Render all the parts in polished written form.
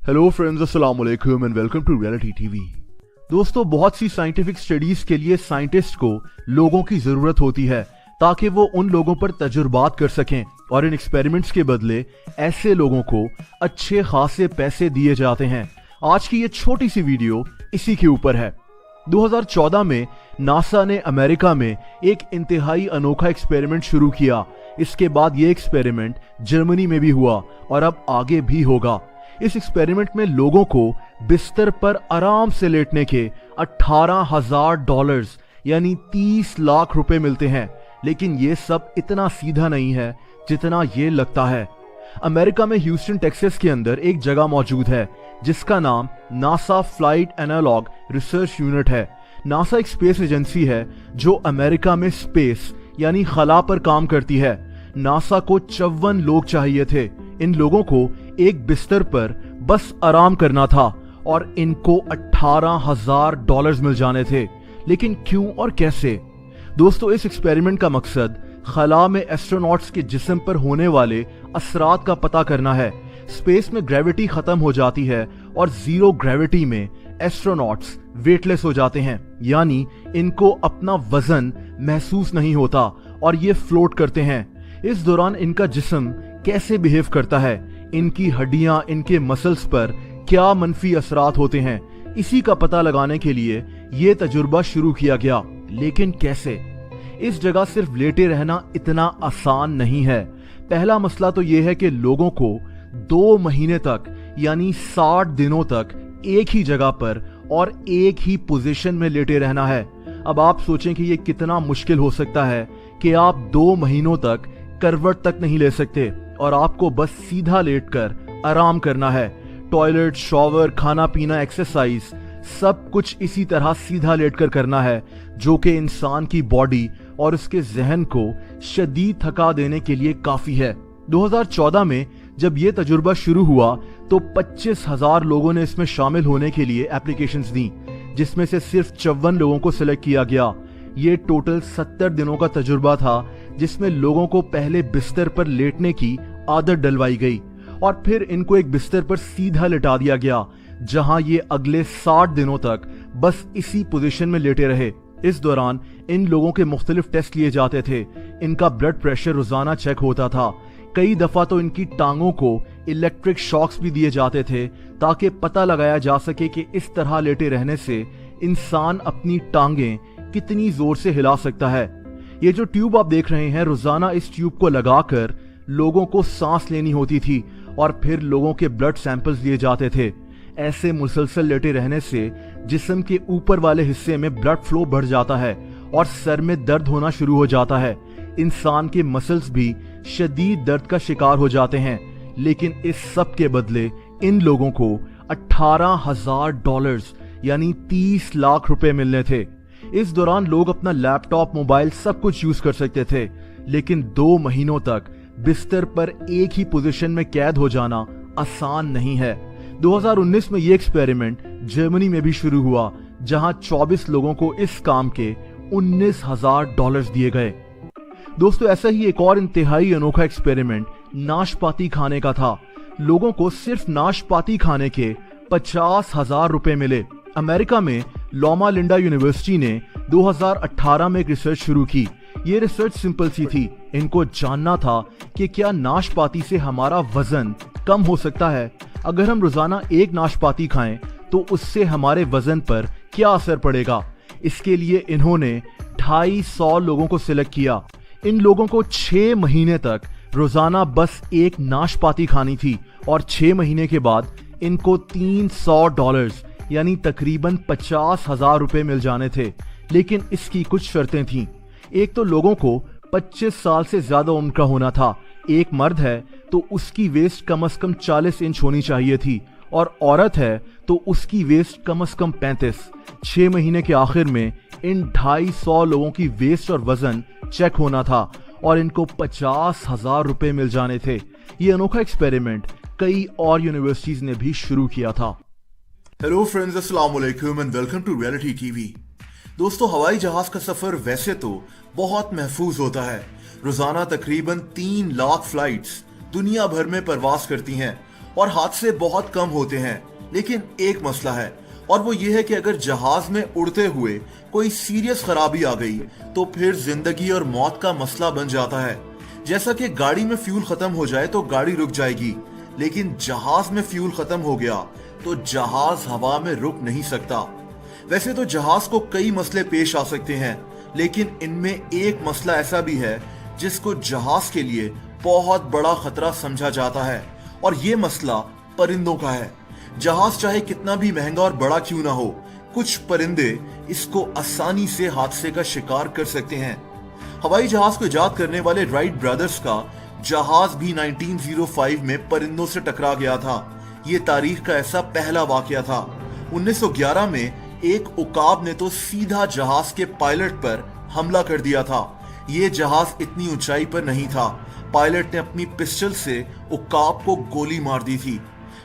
Hello friends, अस्सलाम वालेकुम and welcome to reality TV. दोस्तों, बहुत सी साइंटिफिक स्टडीज के लिए साइंटिस्ट को लोगों की जरूरत होती है ताकि वो उन लोगों पर तजुर्बात कर सकें और इन एक्सपेरिमेंट्स के बदले ऐसे लोगों को अच्छे खासे पैसे दिए जाते हैं। आज की ये छोटी सी वीडियो इसी के ऊपर है। 2014 में नासा ने अमेरिका में एक इंतहाई अनोखा एक्सपेरिमेंट शुरू किया। इसके बाद ये एक्सपेरिमेंट जर्मनी में भी हुआ और अब आगे भी होगा। इस एक्सपेरिमेंट में लोगों को बिस्तर पर आराम से लेटने के $18,000 यानी 30 लाख रुपए मिलते हैं। लेकिन ये सब इतना सीधा नहीं है जितना ये लगता है। अमेरिका में ह्यूस्टन टेक्सास के अंदर एक जगह मौजूद है जिसका नाम NASA flight analog research unit है। नासा एक स्पेस एजेंसी है जो अमेरिका में स्पेस यानी खला पर काम करती है। नासा को 54 लोग चाहिए थे। इन लोगों को एक बिस्तर पर बस आराम करना था और इनको $18,000 मिल जाने थे। लेकिन क्यों और कैसे? दोस्तों, इस एक्सपेरिमेंट का मकसद खला में एस्ट्रोनॉट्स के जिस्म पर होने वाले असरात का पता करना है। स्पेस में ग्रेविटी खत्म हो जाती है और जीरो ग्रेविटी में एस्ट्रोनॉट्स वेटलेस हो जाते हैं, यानी इनको अपना वजन महसूस नहीं होता और ये फ्लोट करते हैं। इस दौरान इनका जिस्म कैसे बिहेव करता है, इनकी हड्डियां, इनके मसल्स पर क्या मनफी असरात होते हैं, इसी का पता लगाने के लिए ये तजुर्बा शुरू किया गया। लेकिन कैसे? इस जगह सिर्फ लेटे रहना इतना आसान नहीं है। पहला मसला तो यह है कि लोगों को 2 महीने तक यानी 60 दिनों तक एक ही जगह पर और एक ही पोजीशन में लेटे रहना है। अब आप सोचें कि यह कितना मुश्किल हो सकता है कि आप 2 महीनों तक करवट तक नहीं ले सकते और आपको बस सीधा लेटकर आराम करना है। टॉयलेट, शॉवर, खाना पीना, एक्सरसाइज सब कुछ इसी तरह सीधा लेटकर करना है, जो कि इंसान की बॉडी और उसके जहन को शदीद थका देने के लिए काफी है। 2014 में जब ये तजुर्बा शुरू हुआ तो 25,000 लोगों ने इसमें शामिल होने के लिए एप्लीकेशंस दी, जिसमें से सिर्फ 54 लोगों को सिलेक्ट किया गया। ये टोटल 70 दिनों का तजुर्बा था जिसमें लोगों को पहले बिस्तर पर लेटने की आदत डलवाई गई और फिर इनको एक बिस्तर पर सीधा लिटा दिया गया, जहां ये अगले 60 दिनों तक बस इसी पोजीशन में लेटे रहे। इस दौरान इन लोगों के मुख्तलिफ टेस्ट लिए जाते थे। इनका ब्लड प्रेशर रोजाना चेक होता था। कई दफा तो इनकी टांगों को इलेक्ट्रिक शॉक्स भी दिए जाते थे ताकि पता लगाया जा सके कि इस तरह लेटे रहने से इंसान अपनी टांगें कितनी जोर से हिला सकता है। ये जो ट्यूब आप देख रहे हैं, रोजाना इस ट्यूब को लगाकर लोगों को सांस लेनी होती थी और फिर लोगों के ब्लड सैंपल्स लिए जाते थे। ऐसे मुसलसल लेटे रहने से जिस्म के ऊपर वाले हिस्से में ब्लड फ्लो बढ़ जाता है और सर में दर्द होना शुरू हो जाता है। इंसान के मसल्स भी शदीद दर्द का शिकार हो जाते हैं। लेकिन इस सब के बदले इन लोगों को $18,000 यानी 30 लाख रुपए मिलने थे। इस दौरान लोग अपना लैपटॉप, मोबाइल सब कुछ यूज कर सकते थे। लेकिन 2 महीनों तक बिस्तर पर एक ही पोजीशन में कैद हो जाना आसान नहीं है। 2019 में ये एक्सपेरिमेंट जर्मनी में भी शुरू हुआ, जहां 24 लोगों को इस काम के $19,000 दिए गए। दोस्तों, ऐसा ही एक और इंतहाई अनोखा एक्सपेरिमेंट नाशपाती खाने का था। लोगों को सिर्फ नाशपाती खाने के $50,000 रुपए मिले। अमेरिका में लोमा लिंडा यूनिवर्सिटी ने 2018 में एक रिसर्च शुरू की। ये रिसर्च सिंपल सी थी। इनको जानना था कि क्या नाशपाती से हमारा वजन कम हो सकता है। अगर हम रोजाना एक नाशपाती खाएं तो उससे हमारे वजन पर क्या असर पड़ेगा। इसके लिए इन्होंने 250 लोगों को सिलेक्ट किया। इन लोगों को 6 महीने तक रोजाना बस एक नाशपाती खानी थी और 6 महीने के बाद इनको $300 यानी तकरीबन 50,000 रुपए मिल जाने थे। लेकिन इसकी कुछ शर्तें थीं। एक तो लोगों को 25 साल से ज्यादा उम्र का होना था। एक मर्द है तो उसकी वेस्ट कम से कम 40 इंच होनी चाहिए थी और औरत है तो उसकी वेस्ट कम से कम 35। 6 महीने के आखिर में इन 250 लोगों की वेस्ट और वजन चेक होना था और इनको 50,000 रुपए मिल जाने थे। ये अनोखा एक्सपेरिमेंट कई और यूनिवर्सिटीज ने भी शुरू किया था। हेलो फ्रेंड्स, अस्सलाम वालेकुम and welcome to reality TV. दोस्तों, हवाई जहाज का सफर वैसे तो बहुत महफूज होता है। रोजाना तकरीबन 3 लाख फ्लाइट्स दुनिया भर में परवास करती हैं और हादसे बहुत कम होते हैं। लेकिन एक मसला है, और वो ये है कि अगर जहाज में उड़ते हुए कोई सीरियस खराबी आ गई तो फिर जिंदगी और मौत का मसला बन जाता है। जैसा कि गाड़ी में फ्यूल खत्म हो जाए तो गाड़ी रुक जाएगी, लेकिन जहाज में फ्यूल खत्म हो गया तो जहाज हवा में रुक नहीं सकता। वैसे तो जहाज को कई मसले पेश आ सकते हैं, लेकिन इनमें एक मसला ऐसा भी है जिसको जहाज के लिए बहुत बड़ा खतरा समझा जाता है, और ये मसला परिंदों का है। जहाज चाहे कितना भी महंगा और बड़ा क्यों ना हो, कुछ परिंदे इसको आसानी से हादसे का शिकार कर सकते हैं। हवाई जहाज को इजाद करने वाले राइट ब्रदर्स का जहाज भी 1905 में परिंदों से टकरा गया था। ये तारीख का ऐसा पहला वाकया था। 1911 में एक उकाब ने तो सीधा जहाज के पायलट पर हमला कर दिया था। ये जहाज इतनी ऊंचाई पर नहीं था। पायलट ने अपनी पिस्टल से उकाब को गोली मार दी थी।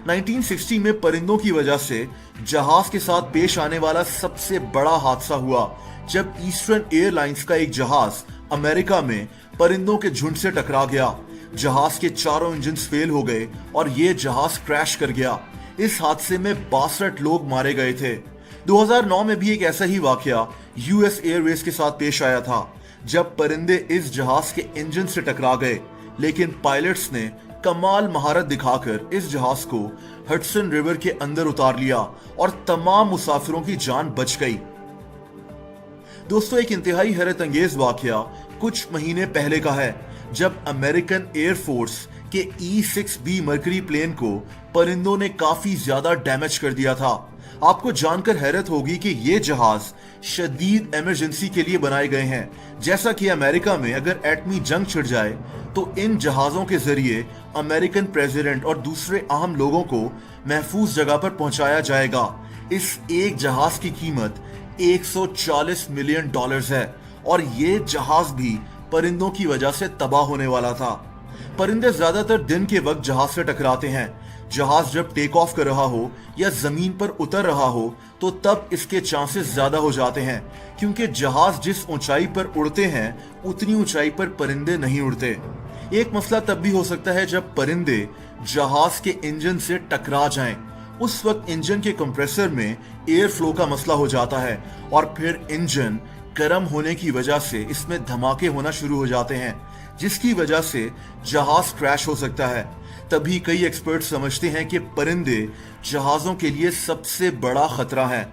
1960 में परिंदों की वजह से जहाज के साथ पेश आने वाला सबसे बड़ा हादसा हुआ, जब ईस्टर्न एयरलाइंस का एक जहाज अमेरिका में परिंदों के झुंड से टकरा गया। जहाज के चारों इंजन फेल हो गए और ये जहाज क्रैश कर गया। इस हादसे में 62 लोग मारे गए थे। 2009 में भी एक ऐसा ही वाकया यूएस एयरवेज के साथ पेश आया था, जब परिंदे इस जहाज के इंजन से टकरा गए, लेकिन पायलट्स ने कमाल महारत दिखाकर इस जहाज को हडसन रिवर के अंदर उतार लिया और तमाम मुसाफिरों की जान बच गई। दोस्तों, एक इंतहाई हैरत अंगेज वाकया कुछ महीने पहले का है, जब अमेरिकन एयरफोर्स के E-6B मर्करी प्लेन को परिंदों ने काफी ज्यादा डैमेज कर दिया था। आपको जानकर हैरत होगी कि ये जहाज शदीद इमरजेंसी के लिए बनाए गए हैं। जैसा कि अमेरिका में अगर एटमी जंग छिड़ जाए तो इन जहाजों के जरिए अमेरिकन प्रेसिडेंट और दूसरे अहम लोगों को महफूज जगह पर पहुंचाया जाएगा। इस एक जहाज की कीमत $140 मिलियन है, और ये जहाज भी परिंदों की वजह से तबाह होने वाला था। परिंदे ज्यादातर दिन के वक्त जहाज से टकराते हैं। जहाज जब टेक ऑफ कर रहा हो या जमीन पर उतर रहा हो तो तब इसके चांसेस ज्यादा हो जाते हैं, क्योंकि जहाज जिस ऊंचाई पर उड़ते हैं उतनी ऊंचाई पर परिंदे नहीं उड़ते। एक मसला तब भी हो सकता है जब परिंदे जहाज के इंजन से टकरा जाएं। उस वक्त इंजन के कंप्रेसर में एयर फ्लो का मसला हो जाता है, और फिर इंजन गर्म होने की वजह से इसमें धमाके होना शुरू हो जाते हैं, जिसकी वजह से जहाज क्रैश हो सकता है। तभी कई एक्सपर्ट समझते हैं कि परिंदे जहाजों के लिए सबसे बड़ा खतरा है।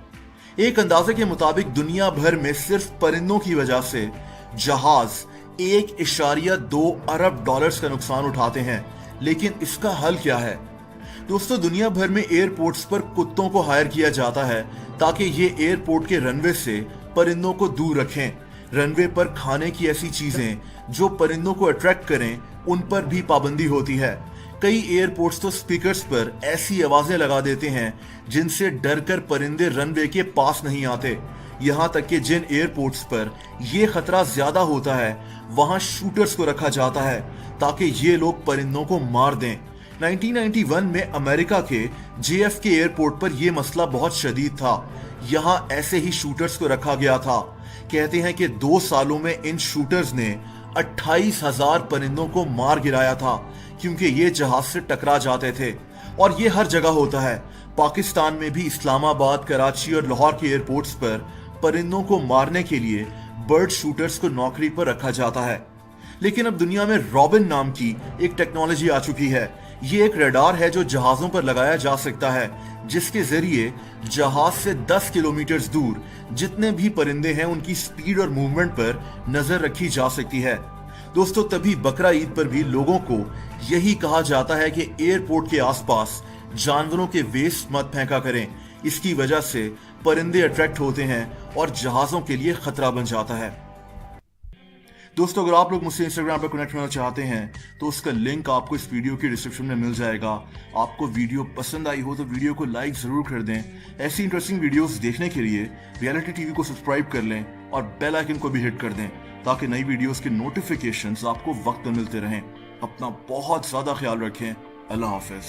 एक अंदाजे के मुताबिक दुनिया भर में सिर्फ परिंदों की वजह से जहाज $1.2 अरब का नुकसान उठाते हैं। लेकिन इसका हल क्या है? दोस्तों, दुनिया भर में एयरपोर्ट्स पर कुत्तों को हायर किया जाता है ताकि ये एयरपोर्ट के रनवे से परिंदों को दूर रखें। रनवे पर खाने की ऐसी चीजें जो परिंदों को अट्रैक्ट करें, उन पर भी पाबंदी होती है। कई एयरपोर्ट्स तो स्पीकर्स पर ऐसी आवाजें लगा देते हैं जिनसे डरकर परिंदे रनवे के पास नहीं आते। यहाँ तक कि जिन एयरपोर्ट्स पर यह खतरा ज्यादा होता है वहां शूटर्स को रखा जाता है ताकि ये लोग परिंदों को मार दें। 1991 में अमेरिका के JFK एयरपोर्ट पर यह मसला बहुत शदीद था। यहाँ ऐसे ही शूटर्स को रखा गया था। कहते हैं कि 2 सालों में इन शूटर्स ने 28,000 परिंदों को मार गिराया था, क्योंकि ये जहाज से टकरा जाते थे। और ये हर जगह होता है। पाकिस्तान में भी इस्लामाबाद, कराची और लाहौर के एयरपोर्ट्स पर परिंदों को मारने के लिए बर्ड शूटर्स को नौकरी पर रखा जाता है। लेकिन अब दुनिया में रॉबिन नाम की एक टेक्नोलॉजी आ चुकी है। ये एक रडार है जो जहाजों पर लगाया जा सकता है, जिसके जरिए जहाज से 10 किलोमीटर दूर जितने भी परिंदे हैं उनकी स्पीड और मूवमेंट पर नजर रखी जा सकती है। दोस्तों, तभी बकरा ईद पर भी लोगों को यही कहा जाता है कि एयरपोर्ट के आसपास जानवरों के वेस्ट मत फेंका करें। इसकी वजह से परिंदे अट्रैक्ट होते हैं और जहाजों के लिए खतरा बन जाता है। दोस्तों, अगर आप लोग मुझसे इंस्टाग्राम पर कनेक्ट होना चाहते हैं तो उसका लिंक आपको इस वीडियो के डिस्क्रिप्शन में मिल जाएगा। आपको वीडियो पसंद आई हो तो वीडियो को लाइक जरूर कर दें। ऐसी इंटरेस्टिंग वीडियोस देखने के लिए रियलिटी टीवी को सब्सक्राइब कर लें और बेल आइकन को भी हिट कर दें ताकि नई वीडियोस के नोटिफिकेशंस आपको वक्त पर मिलते रहें। अपना बहुत ज्यादा ख्याल रखें। अल्लाह हाफिज।